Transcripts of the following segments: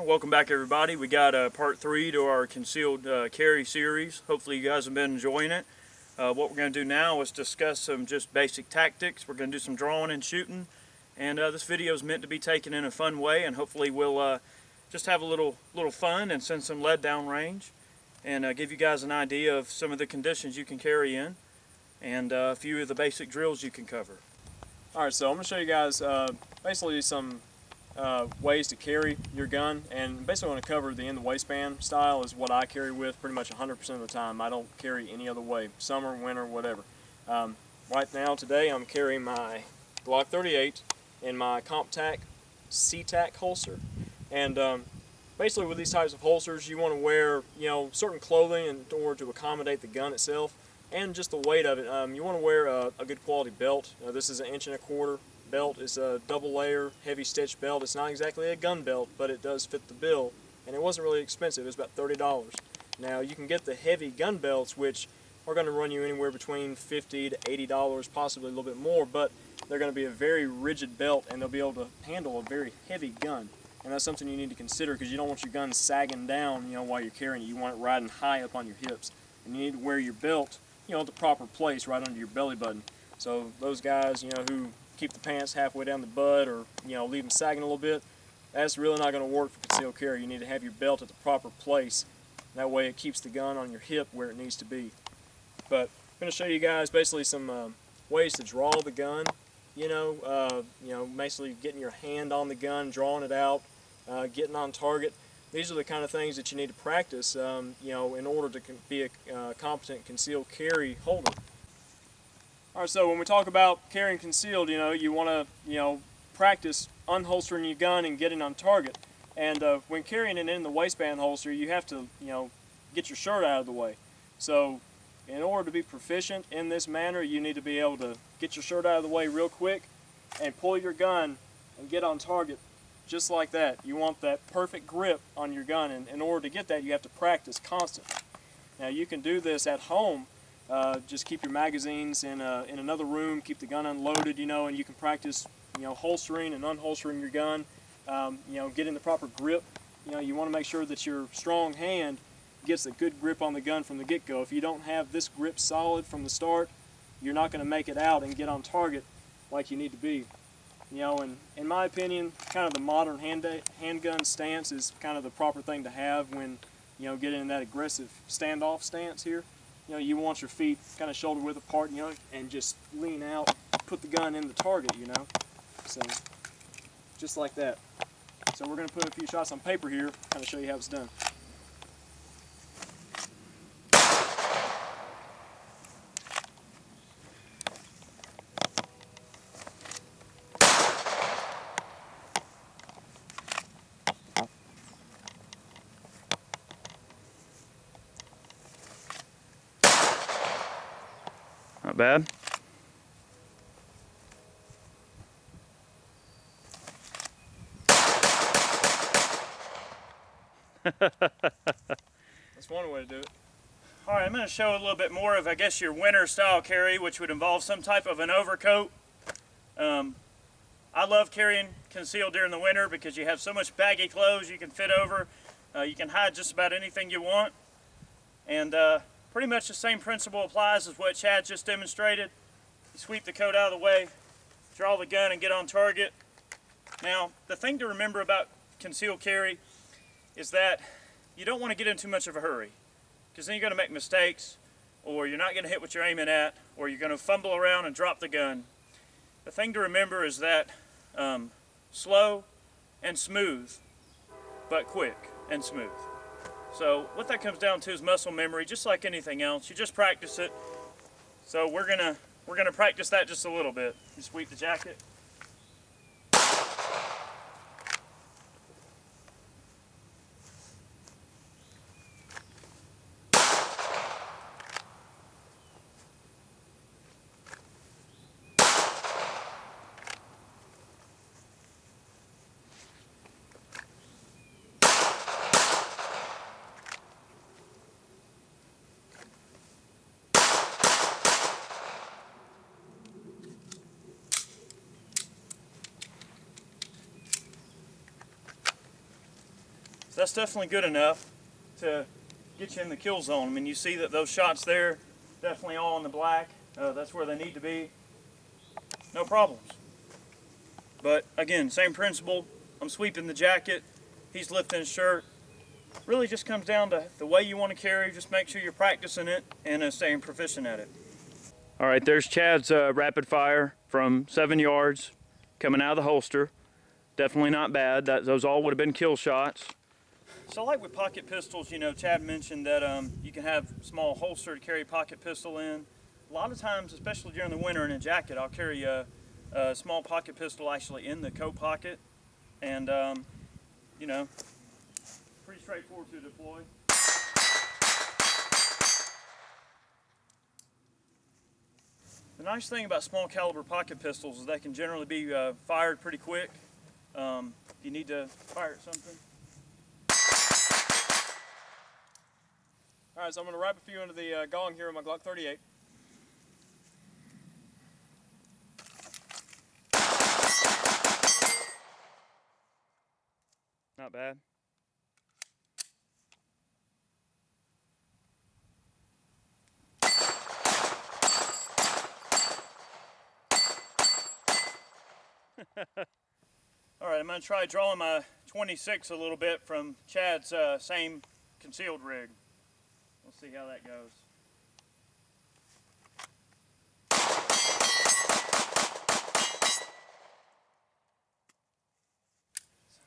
Welcome back, everybody. We got part 3 to our concealed carry series. Hopefully you guys have been enjoying it. What we're going to do now is discuss some just basic tactics. We're going to do some drawing and shooting, and this video is meant to be taken in a fun way, and hopefully we'll just have a little fun and send some lead down range, and give you guys an idea of some of the conditions you can carry in, and a few of the basic drills you can cover. Alright, so I'm going to show you guys basically some ways to carry your gun, and basically want to cover the in the waistband style is what I carry with pretty much 100% of the time. I don't carry any other way, summer, winter, whatever. Right now, today, I'm carrying my Glock 38 in my CompTac C-Tac holster, and basically with these types of holsters, you want to wear certain clothing in order to accommodate the gun itself and just the weight of it. You want to wear a good quality belt. This is an 1.25 inch belt. It's a double layer, heavy stitch belt. It's not exactly a gun belt, but it does fit the bill, and it wasn't really expensive. It was about $30. Now you can get the heavy gun belts, which are going to run you anywhere between $50 to $80, possibly a little bit more, but they're going to be a very rigid belt, and they'll be able to handle a very heavy gun. And that's something you need to consider, because you don't want your gun sagging down while you're carrying it. You want it riding high up on your hips, and you need to wear your belt at the proper place, right under your belly button. So those guys who keep the pants halfway down the butt, or leave them sagging a little bit, that's really not going to work for concealed carry. You need to have your belt at the proper place. That way it keeps the gun on your hip where it needs to be. But I'm going to show you guys basically some ways to draw the gun. Basically getting your hand on the gun, drawing it out, getting on target. These are the kind of things that you need to practice, in order to be a competent concealed carry holder. Alright, so when we talk about carrying concealed, you want to, practice unholstering your gun and getting on target. And when carrying it in the waistband holster, you have to, get your shirt out of the way. So in order to be proficient in this manner, you need to be able to get your shirt out of the way real quick and pull your gun and get on target just like that. You want that perfect grip on your gun, and in order to get that, you have to practice constantly. Now you can do this at home. Just keep your magazines in another room, keep the gun unloaded, and you can practice, holstering and unholstering your gun, getting the proper grip. You want to make sure that your strong hand gets a good grip on the gun from the get-go. If you don't have this grip solid from the start, you're not going to make it out and get on target like you need to be. And in my opinion, kind of the modern handgun stance is kind of the proper thing to have when, getting in that aggressive standoff stance here. You want your feet kind of shoulder width apart, and just lean out, put the gun in the target, So, just like that. So we're going to put a few shots on paper here, kind of show you how it's done. Not bad. That's one way to do it. Alright, I'm going to show a little bit more of, I guess, your winter style carry, which would involve some type of an overcoat. I love carrying concealed during the winter because you have so much baggy clothes you can fit over. You can hide just about anything you want. And pretty much the same principle applies as what Chad just demonstrated. You sweep the coat out of the way, draw the gun, and get on target. Now, the thing to remember about concealed carry is that you don't want to get in too much of a hurry, because then you're going to make mistakes, or you're not going to hit what you're aiming at, or you're going to fumble around and drop the gun. The thing to remember is that slow and smooth, but quick and smooth. So what that comes down to is muscle memory, just like anything else. You just practice it. So we're gonna practice that just a little bit. You sweep the jacket. So that's definitely good enough to get you in the kill zone. I mean, you see that those shots there, definitely all in the black. That's where they need to be. No problems. But again, same principle. I'm sweeping the jacket. He's lifting his shirt. Really just comes down to the way you want to carry. Just make sure you're practicing it and staying proficient at it. All right, there's Chad's rapid fire from 7 yards coming out of the holster. Definitely not bad. Those all would have been kill shots. So like with pocket pistols, you know, Chad mentioned that you can have small holster to carry a pocket pistol in. A lot of times, especially during the winter in a jacket, I'll carry a small pocket pistol actually in the coat pocket. And, you know, pretty straightforward to deploy. The nice thing about small caliber pocket pistols is they can generally be fired pretty quick. If you need to fire at something. All right, so I'm going to wrap a few into the gong here with my Glock 38. Not bad. All right, I'm going to try drawing my 26 a little bit from Chad's same concealed rig. Let's see how that goes.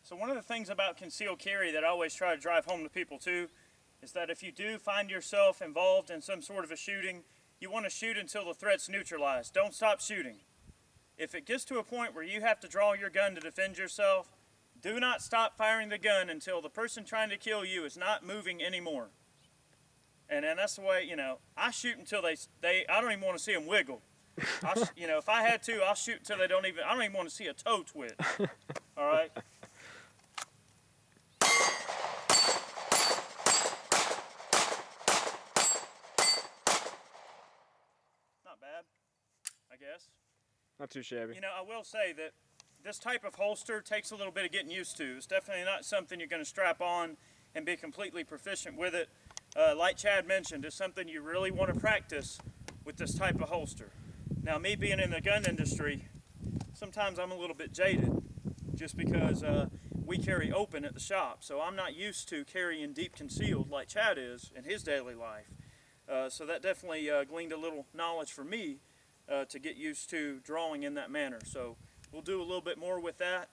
So one of the things about concealed carry that I always try to drive home to people too is that if you do find yourself involved in some sort of a shooting, you want to shoot until the threat's neutralized. Don't stop shooting. If it gets to a point where you have to draw your gun to defend yourself, do not stop firing the gun until the person trying to kill you is not moving anymore. And that's the way, you know, I shoot until I don't even want to see them wiggle. You know, if I had to, I'll shoot until I don't even want to see a toe twitch. All right? Not bad, I guess. Not too shabby. You know, I will say that this type of holster takes a little bit of getting used to. It's definitely not something you're going to strap on and be completely proficient with it. Like Chad mentioned, it's something you really want to practice with this type of holster. Now, me being in the gun industry, sometimes I'm a little bit jaded just because we carry open at the shop. So I'm not used to carrying deep concealed like Chad is in his daily life. So that definitely gleaned a little knowledge for me to get used to drawing in that manner. So we'll do a little bit more with that.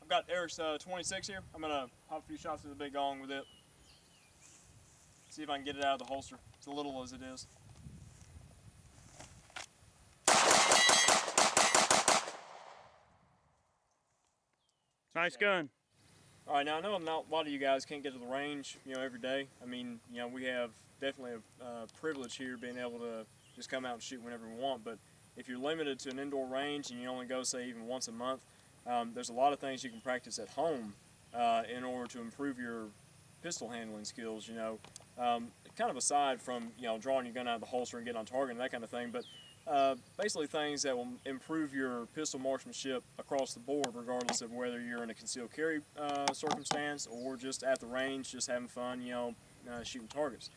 I've got Eric's 26 here. I'm going to pop a few shots with the big gong with it. See if I can get it out of the holster. It's little as it is. Nice gun. All right, now I know not a lot of you guys can't get to the range, you know, every day. I mean, you know, we have definitely a privilege here being able to just come out and shoot whenever we want. But if you're limited to an indoor range and you only go, say, even once a month, there's a lot of things you can practice at home in order to improve your pistol handling skills. You know, kind of aside from, you know, drawing your gun out of the holster and getting on target and that kind of thing, but basically things that will improve your pistol marksmanship across the board, regardless of whether you're in a concealed carry circumstance or just at the range, just having fun, you know, shooting targets.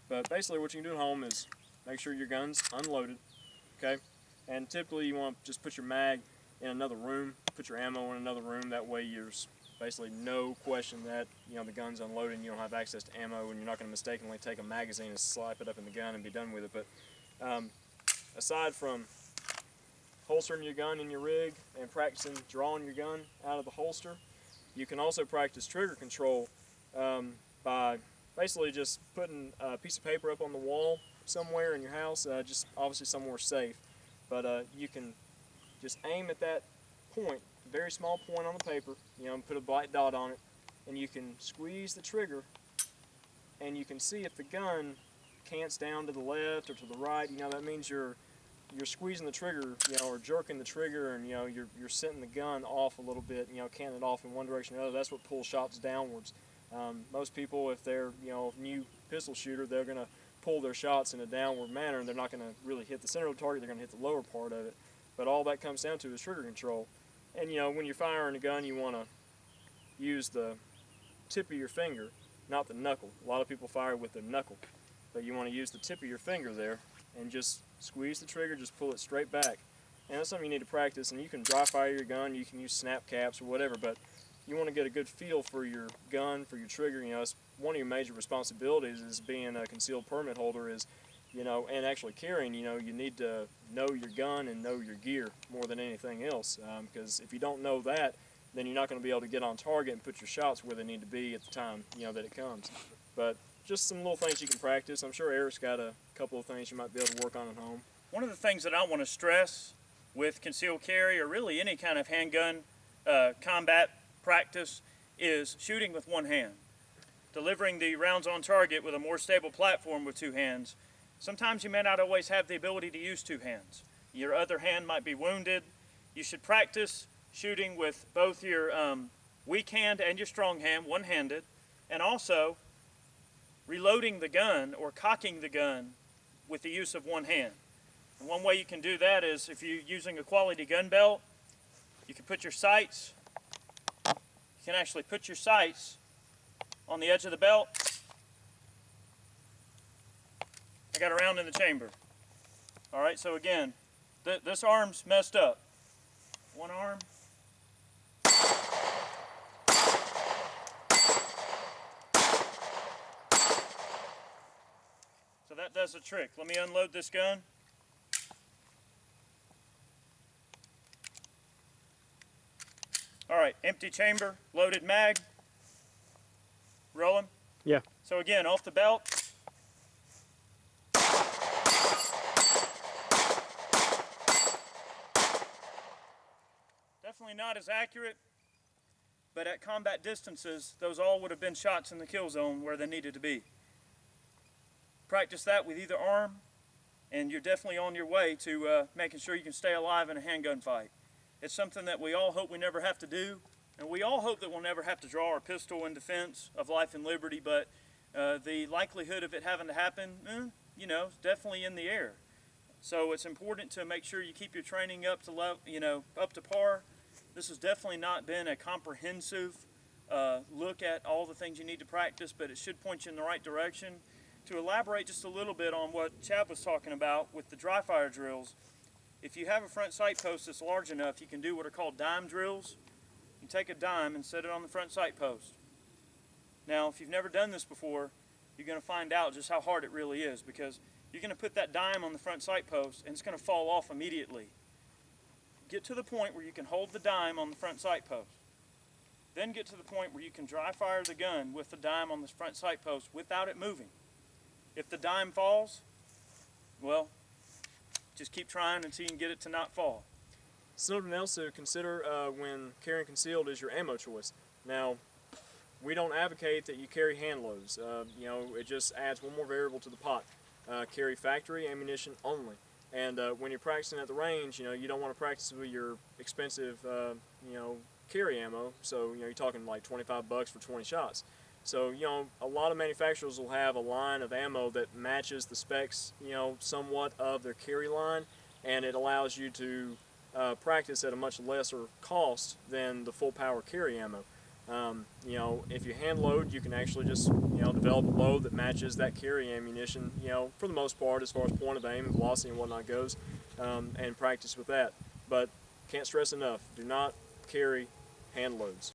But basically what you can do at home is make sure your gun's unloaded, okay? And typically you want to just put your mag in another room, put your ammo in another room. That way there's basically no question that, you know, the gun's unloaded and you don't have access to ammo, and you're not going to mistakenly take a magazine and slap it up in the gun and be done with it. But aside from holstering your gun in your rig and practicing drawing your gun out of the holster, you can also practice trigger control by basically just putting a piece of paper up on the wall somewhere in your house, just obviously somewhere safe. But you can just aim at that point, very small point on the paper, you know, and put a black dot on it, and you can squeeze the trigger, and you can see if the gun cants down to the left or to the right. You know, that means you're squeezing the trigger, you know, or jerking the trigger, and, you know, you're setting the gun off a little bit, you know, canting it off in one direction or the other. That's what pulls shots downwards. Most people, if they're, you know, a new pistol shooter, they're going to pull their shots in a downward manner, and they're not going to really hit the center of the target. They're going to hit the lower part of it. But all that comes down to is trigger control. And when you're firing a gun, you want to use the tip of your finger, not the knuckle. A lot of people fire with their knuckle, but you want to use the tip of your finger there and just squeeze the trigger, just pull it straight back. And that's something you need to practice. And you can dry fire your gun, you can use snap caps or whatever, but you want to get a good feel for your gun, for your trigger. It's one of your major responsibilities is being a concealed permit holder is, and actually carrying, you need to know your gun and know your gear more than anything else. Because if you don't know that, then you're not going to be able to get on target and put your shots where they need to be at the time, that it comes. But just some little things you can practice. I'm sure Eric's got a couple of things you might be able to work on at home. One of the things that I want to stress with concealed carry, or really any kind of handgun combat practice, is shooting with one hand. Delivering the rounds on target with a more stable platform with two hands. Sometimes you may not always have the ability to use two hands. Your other hand might be wounded. You should practice shooting with both your weak hand and your strong hand, one-handed, and also reloading the gun or cocking the gun with the use of one hand. And one way you can do that is if you're using a quality gun belt, you can put your sights, you can actually put your sights on the edge of the belt. I got a round in the chamber. All right, so again, this arm's messed up. One arm. So that does the trick. Let me unload this gun. All right, empty chamber, loaded mag. Rolling? Yeah. So again, off the belt. Definitely not as accurate, but at combat distances, those all would have been shots in the kill zone where they needed to be. Practice that with either arm, and you're definitely on your way to making sure you can stay alive in a handgun fight. It's something that we all hope we never have to do, and we all hope that we'll never have to draw our pistol in defense of life and liberty, but the likelihood of it having to happen, is definitely in the air. So it's important to make sure you keep your training up to par. This has definitely not been a comprehensive look at all the things you need to practice, but it should point you in the right direction. To elaborate just a little bit on what Chad was talking about with the dry fire drills, if you have a front sight post that's large enough, you can do what are called dime drills. You take a dime and set it on the front sight post. Now, if you've never done this before, you're going to find out just how hard it really is, because you're going to put that dime on the front sight post and it's going to fall off immediately. Get to the point where you can hold the dime on the front sight post. Then get to the point where you can dry fire the gun with the dime on the front sight post without it moving. If the dime falls, well, just keep trying until you can get it to not fall. Something else to consider when carrying concealed is your ammo choice. Now, we don't advocate that you carry hand loads. It just adds one more variable to the pot. Carry factory ammunition only. And when you're practicing at the range, you don't want to practice with your expensive, carry ammo. So, you're talking like $25 for 20 shots. So, a lot of manufacturers will have a line of ammo that matches the specs, somewhat of their carry line, and it allows you to practice at a much lesser cost than the full power carry ammo. If you hand load, you can actually just, develop a load that matches that carry ammunition, for the most part, as far as point of aim and velocity and whatnot goes, and practice with that. But can't stress enough, do not carry hand loads.